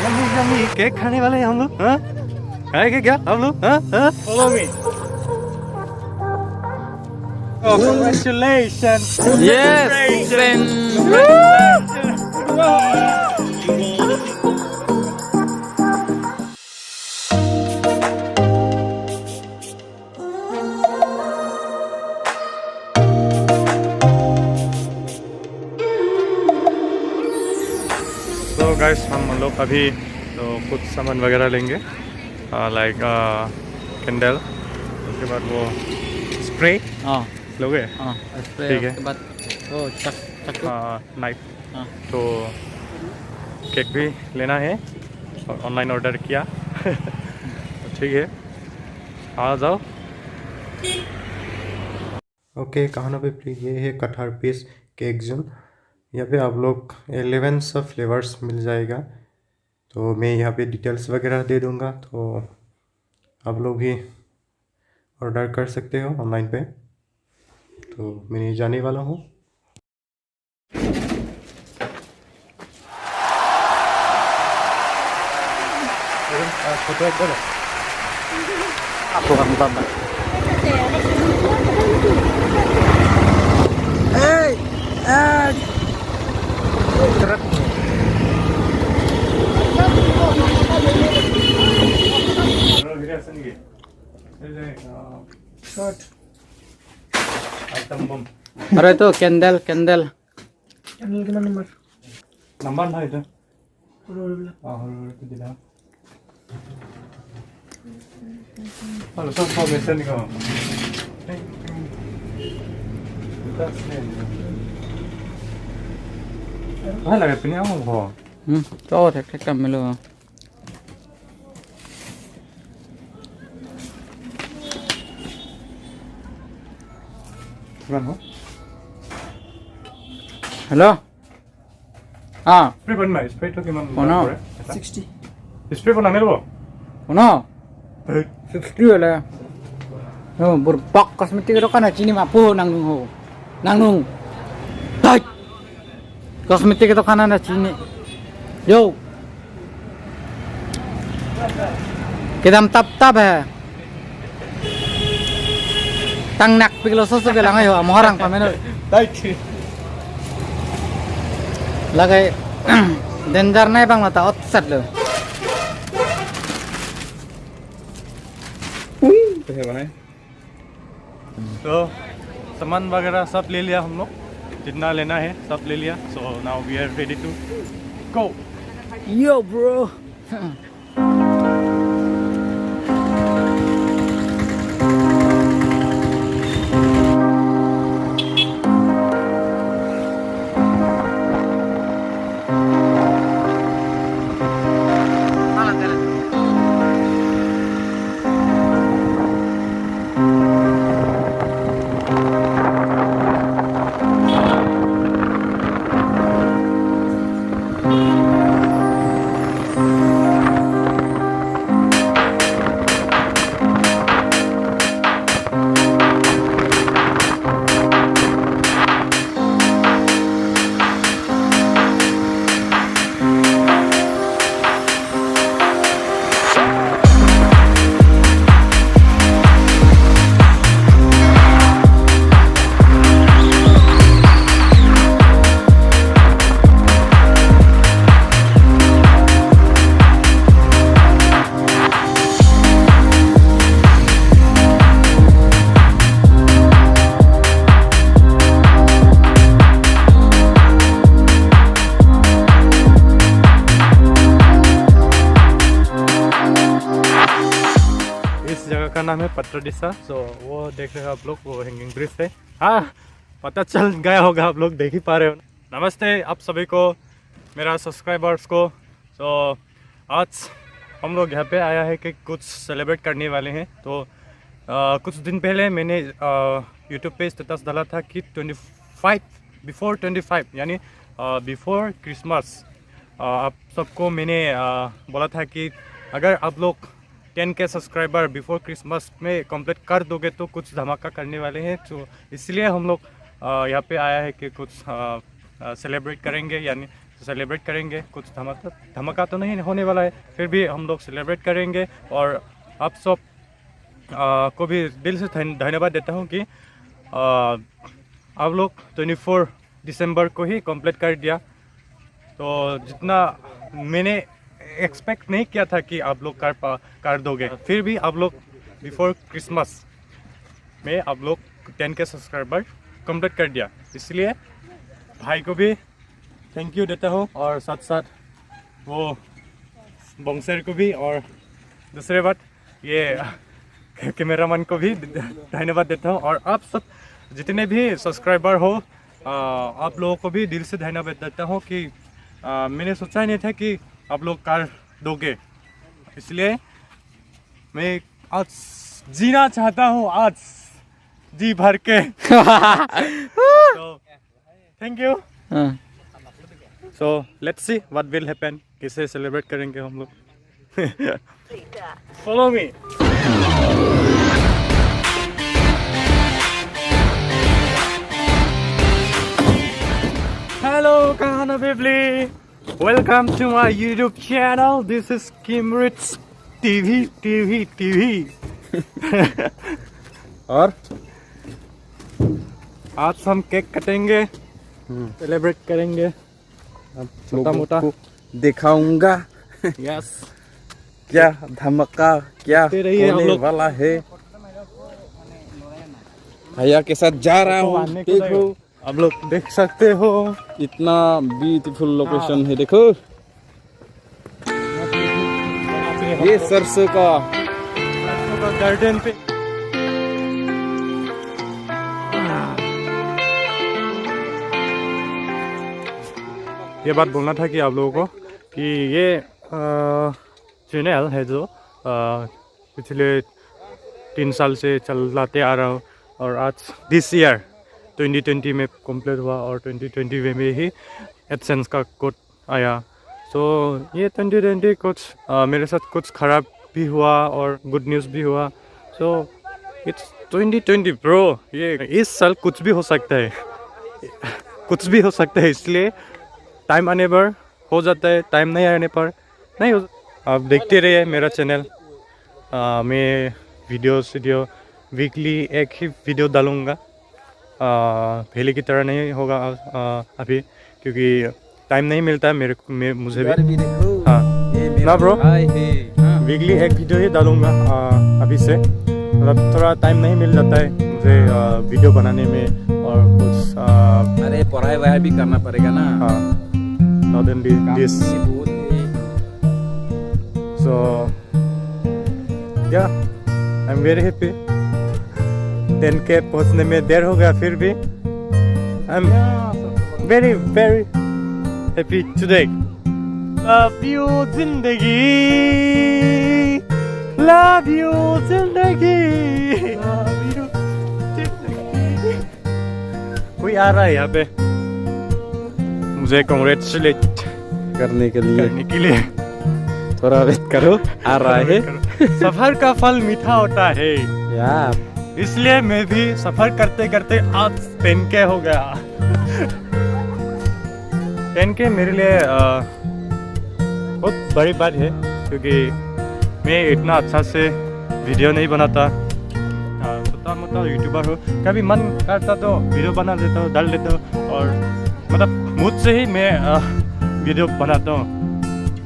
Yummy yummy cake खाने वाले हैं हम लोग। हाँ खाएंगे क्या हम लोग? हाँ हाँ follow me. Oh, congratulations! Yes, तो गाइस हम लोग अभी तो कुछ सामान वगैरह लेंगे, लाइक कैंडल, उसके बाद वो स्प्रे हाँ लोगे, हाँ, स्प्रे ठीक है, उसके बाद वो चाकू। नाइफ, हाँ तो केक भी लेना है और ऑनलाइन ऑर्डर किया। तो ठीक है आ जाओ। ओके कहानों पे प्लीज, ये है कटहर पीस केक जोन। यहाँ पे आप लोग 11 सब फ्लेवर्स मिल जाएगा। तो मैं यहाँ पे डिटेल्स वगैरह दे दूँगा, तो आप लोग भी ऑर्डर कर सकते हो ऑनलाइन पे। तो मैं जाने वाला हूँ। फोटो एक बार आपको हम बाबा अरे तो कैंडल कैंडल नंबर ना itu itu tidak halo so mesin ko lagi punya apa kok cho thek thek cầm luôn gimana hello हाँ spray ban mai spray to gimana Ono. 60 spray ban ambil bo Ono 60 lah berpak kosmetik itu kan sini mampu nanggung ho nanggung hai kosmetik itu kan ada sini yo kita tap है tăng nặc pikir sosok bilang ayo mau orang pamen lagi danger नहीं bang mata outside lo तो सामान वगैरह सब ले लिया हम लोग, जितना लेना है सब ले लिया। So now we are ready to go. yo bro का नाम है पत्रडिसा। सो वो देख रहे हो आप लोग, वो हैंगिंग ब्रिज है। हाँ पता चल गया होगा, आप लोग देख ही पा रहे हो। नमस्ते आप सभी को, मेरा सब्सक्राइबर्स को। सो आज हम लोग यहाँ पे आया है कि कुछ सेलिब्रेट करने वाले हैं। तो कुछ दिन पहले मैंने यूट्यूब पे स्टेटस डाला था कि 25 यानी बिफोर क्रिसमस आप सबको मैंने बोला था कि अगर आप लोग 10K सब्सक्राइबर बिफोर क्रिसमस में कंप्लीट कर दोगे तो कुछ धमाका करने वाले हैं। तो इसलिए हम लोग यहाँ पे आया है कि कुछ सेलिब्रेट करेंगे, यानी सेलिब्रेट करेंगे। कुछ धमाका धमाका तो नहीं होने वाला है, फिर भी हम लोग सेलिब्रेट करेंगे। और आप सब को भी दिल से धन्यवाद देता हूँ कि आप लोग 24 दिसंबर को ही कंप्लीट कर दिया। तो जितना मैंने एक्सपेक्ट नहीं किया था कि आप लोग कर दोगे, फिर भी आप लोग बिफोर क्रिसमस में आप लोग 10K सब्सक्राइबर कंप्लीट कर दिया। इसलिए भाई को भी थैंक यू देता हूँ, और साथ साथ वो बंसर को भी, और दूसरे बात ये कैमरामैन को भी धन्यवाद देता हूँ। और आप सब जितने भी सब्सक्राइबर हो, आप लोगों को भी दिल से धन्यवाद देता हूँ कि मैंने सोचा ही नहीं था कि आप लोग कर दोगे। इसलिए मैं आज जीना चाहता हूँ, आज जी भर के। तो thank you. So let's see what will happen, कैसे सेलिब्रेट करेंगे हम लोग। Follow me. Hello Kahana family, welcome to my YouTube channel. This is Kimrich TV. और आज हम केक कटेंगे, सेलिब्रेट करेंगे, छोटा मोटा दिखाऊंगा यस क्या धमाका क्या रही है होने वाला है। भैया के साथ जा रहा हूँ, देखो आप लोग देख सकते हो इतना ब्यूटीफुल लोकेशन है। देखो ये सरसों का गार्डन पे। ये बात बोलना था कि आप लोगों को कि ये चैनल है जो पिछले 3 साल से चलाते आ रहा हूँ, और आज दिस ईयर 2020 में कंप्लीट हुआ, और 2020 में ही एडसेंस का कोड आया। सो ये 2020 कुछ मेरे साथ कुछ ख़राब भी हुआ और गुड न्यूज़ भी हुआ। सो इट्स 2020 ब्रो, ये इस साल कुछ भी हो सकता है, कुछ भी हो सकता है। इसलिए टाइम आने पर हो जाता है, टाइम नहीं आने पर नहीं हो। आप देखते रहिए मेरा चैनल। मैं वीडियो वीकली एक ही वीडियो डालूँगा, पहले की तरह नहीं होगा अभी, क्योंकि टाइम नहीं मिलता है मुझे भी। हाँ ना ब्रो, वीकली एक वीडियो ही डालूँगा अभी से। मतलब थोड़ा टाइम नहीं मिल जाता है मुझे वीडियो बनाने में, और कुछ अरे पढ़ाई वढ़ाई भी करना पड़ेगा ना। हाँ, not only this. So yeah, I'm very happy. 10K पहुंचने में देर हो गया, फिर भी I'm very happy today. Love you जिंदगी, love you जिंदगी, love you जिंदगी। कोई आ रहा है यहाँ पे मुझे कांग्रेचुलेट करने के लिए थोड़ा वेट करो, आ रहा है। सफर का फल मीठा होता है यार, इसलिए मैं भी सफर करते करते आज 10K हो गया। 10K मेरे लिए बहुत बड़ी बात है, क्योंकि मैं इतना अच्छा से वीडियो नहीं बनाता। छोटा मोटा यूट्यूबर हो, कभी मन करता तो वीडियो बना देता हूँ, डाल देता हूँ, और मतलब मुझसे ही मैं वीडियो बनाता हूँ।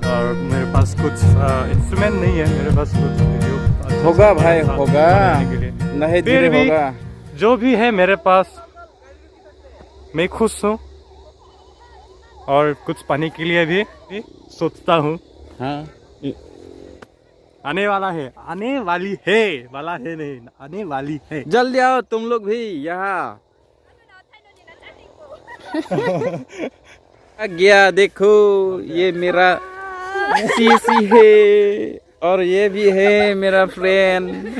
और मेरे पास कुछ इंस्ट्रूमेंट नहीं है, मेरे पास कुछ वीडियो होगा भाई, होगा नहीं फिर भी होगा। जो भी है मेरे पास, मैं खुश हूँ, और कुछ पाने के लिए भी सोचता हूँ। हाँ, आने वाला है, आने वाली है। जल्दी आओ तुम लोग भी यहाँ। गया देखो, ये मेरा सीसी है, और ये भी है मेरा फ्रेंड।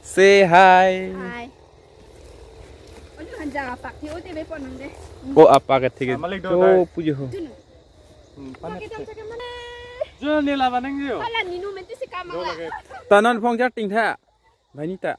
से हाय। ओ apa ketiga तो puji हो जो नीला बनेंगे tanon phong chắc tình tha भाई नीता।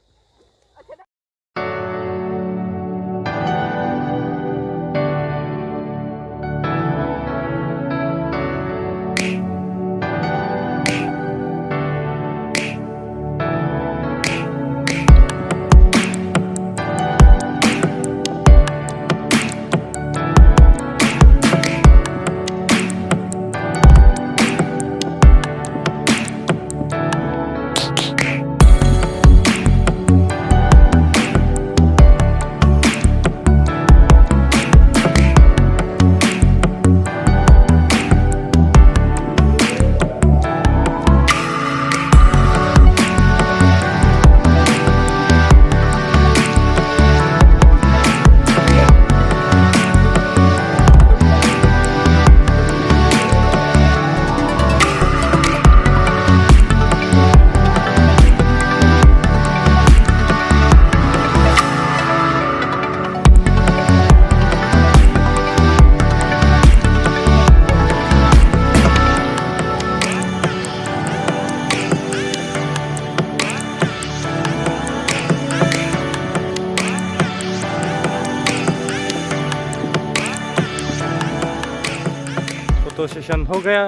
फोटो सेशन हो गया,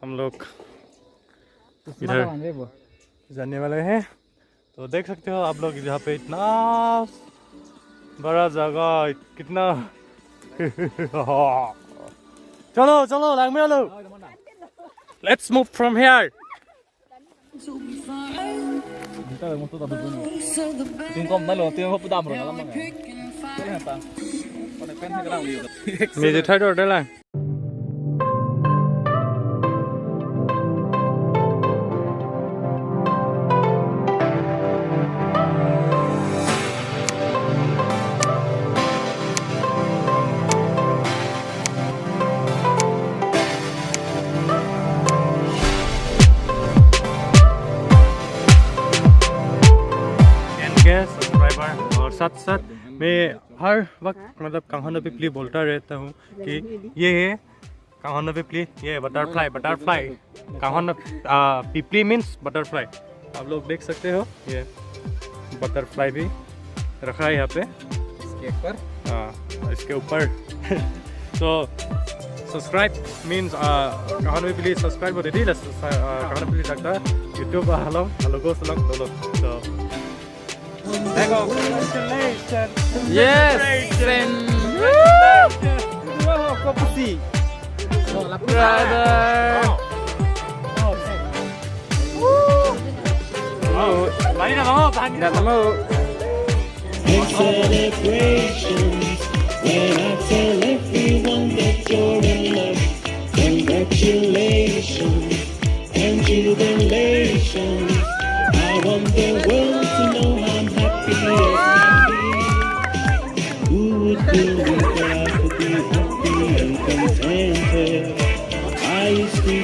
हम लोग इधर जाने वाले हैं। तो देख सकते हो आप लोग यहाँ पे इतना बड़ा जगह, कितना चलो चलो लाग में लो, लेट्स मूव फ्रॉम हियर। मेरे थाई डर ला सब्सक्राइबर, और साथ साथ मैं हर वक्त मतलब कांगहाना पिपली बोलता रहता हूँ कि ये है कांगहाना पिपली, ये बटरफ्लाई कांगहाना पिपली मीन्स बटरफ्लाई। आप लोग देख सकते हो ये बटरफ्लाई भी रखा है यहाँ पे इसके ऊपर। तो सब्सक्राइब मीन्स कांगहाना पिपली सब्सक्राइब होते थे कांगहाना पिपली लगता YouTube halo go selang dulu. So Congratulations. Yes, friend. Brother. Nggak mau. Celebrations when I tell everyone that you're in love. Congratulations and jubilations. I want the world to know I'm happy as can be. Who would believe that I could be happy and contented? I used to